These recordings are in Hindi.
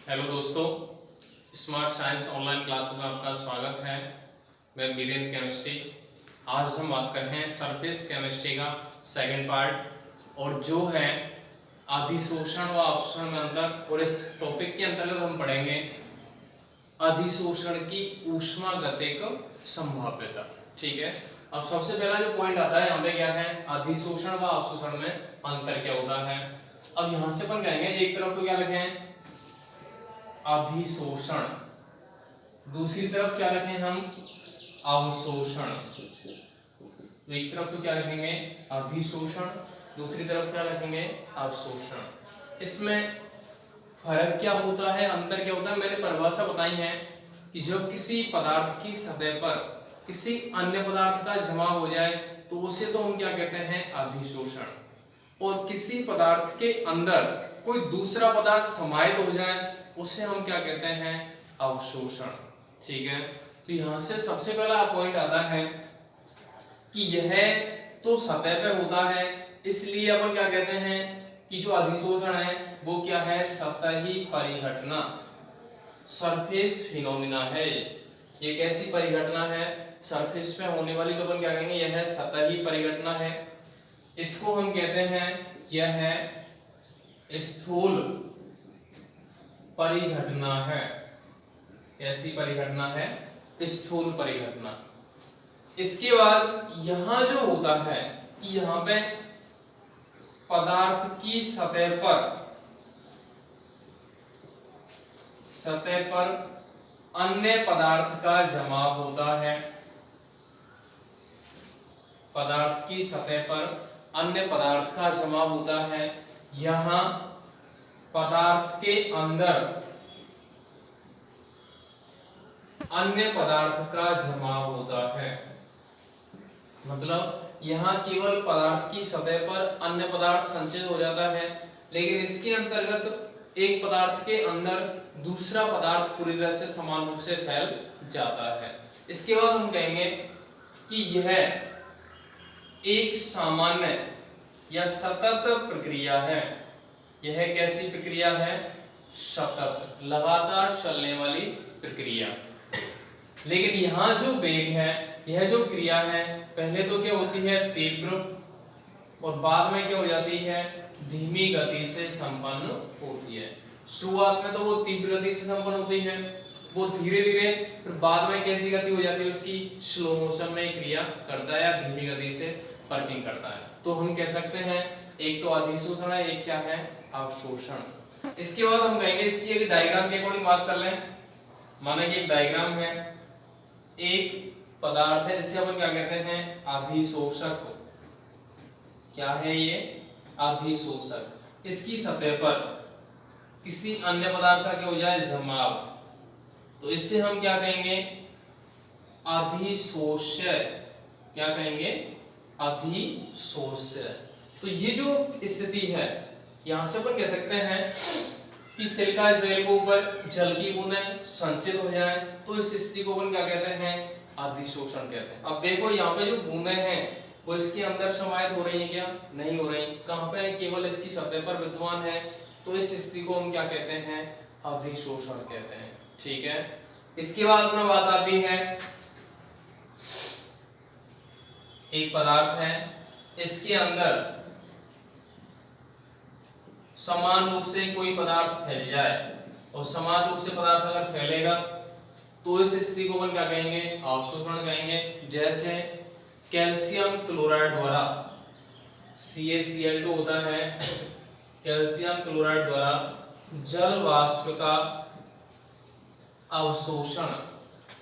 हेलो दोस्तों, स्मार्ट साइंस ऑनलाइन क्लास में आपका स्वागत है। मैं वीरेंद्र केमिस्ट्री। आज हम बात कर रहे हैं सरफेस केमिस्ट्री का सेकंड पार्ट, और जो है अधिशोषण व अवशोषण में अंतर। और इस टॉपिक के अंतर्गत हम पढ़ेंगे अधिशोषण की ऊष्मागतिक संभाव्यता। ठीक है, अब सबसे पहला जो पॉइंट आता है यहाँ पे क्या है, अधिशोषण व अवशोषण में अंतर क्या होता है। अब यहाँ से अपन कहेंगे, एक तरफ तो क्या लिखें अधिशोषण, दूसरी तरफ क्या रखें हम अवशोषण। तो एक तरफ तो क्या रखेंगे अधिशोषण, दूसरी तरफ क्या रखेंगे अवशोषण। इसमें फर्क क्या होता है, अंतर क्या होता है, मैंने परिभाषा बताई है कि जब किसी पदार्थ की सतह पर किसी अन्य पदार्थ का जमाव हो जाए तो उसे तो हम क्या कहते हैं अधिशोषण, और किसी पदार्थ के अंदर कोई दूसरा पदार्थ समाहित हो जाए उसे हम क्या कहते हैं अवशोषण। ठीक है, तो यहां से सबसे पहला पॉइंट आता है कि यह तो सतह पे होता है, इसलिए अपन क्या कहते हैं कि जो अधिशोषण है वो क्या है सतही परिघटना, सरफेस फिनोमिना है। ये कैसी परिघटना है, सरफेस पे होने वाली, तो अपन क्या कहेंगे यह सतही परिघटना है। इसको हम कहते हैं यह है स्थूल परिघटना है। कैसी परिघटना है, स्थूल परिघटना। इसके बाद यहां जो होता है कि यहां पे पदार्थ की सतह पर अन्य पदार्थ का जमाव होता है। पदार्थ की सतह पर अन्य पदार्थ का जमाव होता है। यहां पदार्थ के अंदर अन्य पदार्थ का जमाव होता है। मतलब यहां केवल पदार्थ की सतह पर अन्य पदार्थ संचित हो जाता है, लेकिन इसके अंतर्गत एक पदार्थ के अंदर दूसरा पदार्थ पूरी तरह से समान रूप से फैल जाता है। इसके बाद हम कहेंगे कि यह एक सामान्य या सतत प्रक्रिया है। यह कैसी प्रक्रिया है, सतत लगातार चलने वाली प्रक्रिया। लेकिन यहाँ जो वेग है, यह जो क्रिया है, पहले तो क्या होती है तीव्र, और बाद में क्या हो जाती है धीमी गति से संपन्न होती है। शुरुआत में तो वो तीव्र गति से संपन्न होती है, वो धीरे धीरे, फिर बाद में कैसी गति हो जाती है उसकी, स्लो मोशन में क्रिया करता है या धीमी गति से वर्किंग करता है। तो हम कह सकते हैं एक तो अधिशोषण है, एक क्या है अवशोषण। इसके बाद हम कहेंगे इसकी एक डायग्राम के अकॉर्डिंग बात कर लें। माना कि एक डायग्राम है, एक पदार्थ है जिसे अपन क्या कहते हैं अधिशोषक। क्या है ये अधिशोषक। इसकी सतह पर किसी अन्य पदार्थ का क्या हो जाए जमाव, तो इससे हम क्या कहेंगे अधिशोष्य। क्या कहेंगे अधिशोष्य। तो ये जो स्थिति है, यहां से अपन कह सकते हैं कि सिलिका जेल के ऊपर जल की बूंदें संचित हो जाए, तो इस स्थिति को अपन क्या कहते हैं अधिशोषण कहते हैं। अब देखो यहाँ पे जो बूंदें हैं वो इसके अंदर समाहित हो रही है, क्या नहीं हो रही, कहां पे केवल इसकी सतह पर विद्यमान है, तो इस स्थिति को हम क्या कहते हैं अधिशोषण कहते हैं। ठीक है, इसके बाद अपना बात आती है एक पदार्थ है, इसके अंदर समान रूप से कोई पदार्थ फैल जाए, और समान रूप से पदार्थ अगर फैलेगा तो इस स्थिति को अपन क्या कहेंगे अवशोषण कहेंगे। जैसे कैल्शियम क्लोराइड द्वारा CaCl2 होता है, कैल्शियम क्लोराइड द्वारा जल वाष्प का अवशोषण।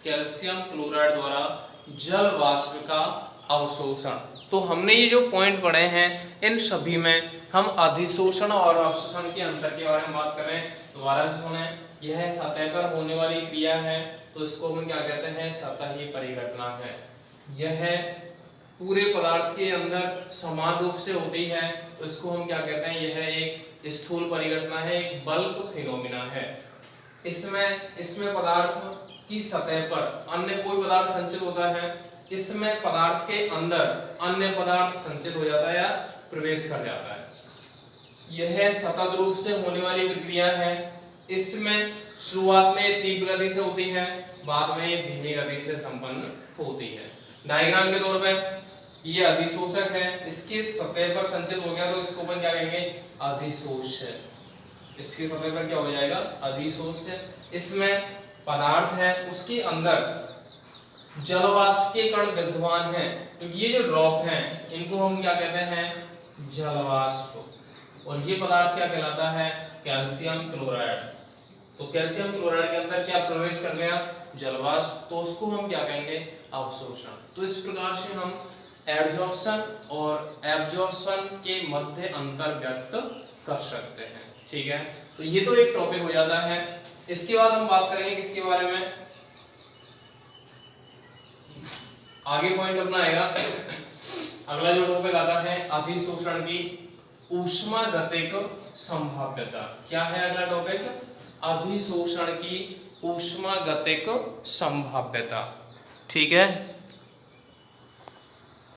कैल्शियम क्लोराइड द्वारा जल वाष्प का अवशोषण। तो हमने ये जो पॉइंट पढ़े हैं, इन सभी में हम अधिशोषण और अवशोषण के अंतर के बारे में बात करें। दोबारा से सुने, यह सतह पर होने वाली क्रिया है, तो इसको हम क्या कहते हैं सतही परिघटना है। यह पूरे पदार्थ के अंदर समान रूप से होती है, तो इसको हम क्या कहते हैं यह एक स्थूल परिघटना है, एक बल्क फिनोमिना है। इसमें पदार्थ की सतह पर अन्य कोई पदार्थ संचित होता है, इसमें पदार्थ के अंदर अन्य पदार्थ संचित हो जाता है या प्रवेश कर जाता है। यह सतत रूप से होने वाली प्रक्रिया है। इसमें शुरुआत में तीव्र गति से होती है, बाद में धीमी गति से संपन्न होती है। डायग्राम के तौर पे ये अधिशोषक है, इसकी सतह पर संचित हो गया तो इसको अपन क्या कहेंगे, अधिशोष्य। इसकी सतह पर क्या हो जाएगा, अधिशोष्य। इसमें पदार्थ है, उसके अंदर जलवाष्प के कण विद्यमान हैं, तो ये जो ड्रॉप हैं इनको हम क्या कहते हैं, जलवाष्प। और ये पदार्थ क्या कहलाता है, कैल्शियम क्लोराइड। तो कैल्शियम क्लोराइड के अंदर क्या प्रवेश कर गया, जलवाष्प, तो उसको हम क्या कहेंगे, अवशोषण। तो इस प्रकार से हम एडजॉर्प्शन और एब्जॉर्प्शन के मध्य अंतर व्यक्त कर सकते हैं। ठीक है, तो ये तो एक टॉपिक हो जाता है। इसके बाद हम बात करेंगे किसके बारे में, आगे पॉइंट अपना आएगा, अगला जो टॉपिक आता है अधिशोषण की ऊष्मागतिक संभाव्यता। क्या है अगला टॉपिक, अधिशोषण की ऊष्मागतिक संभाव्यता। ठीक है।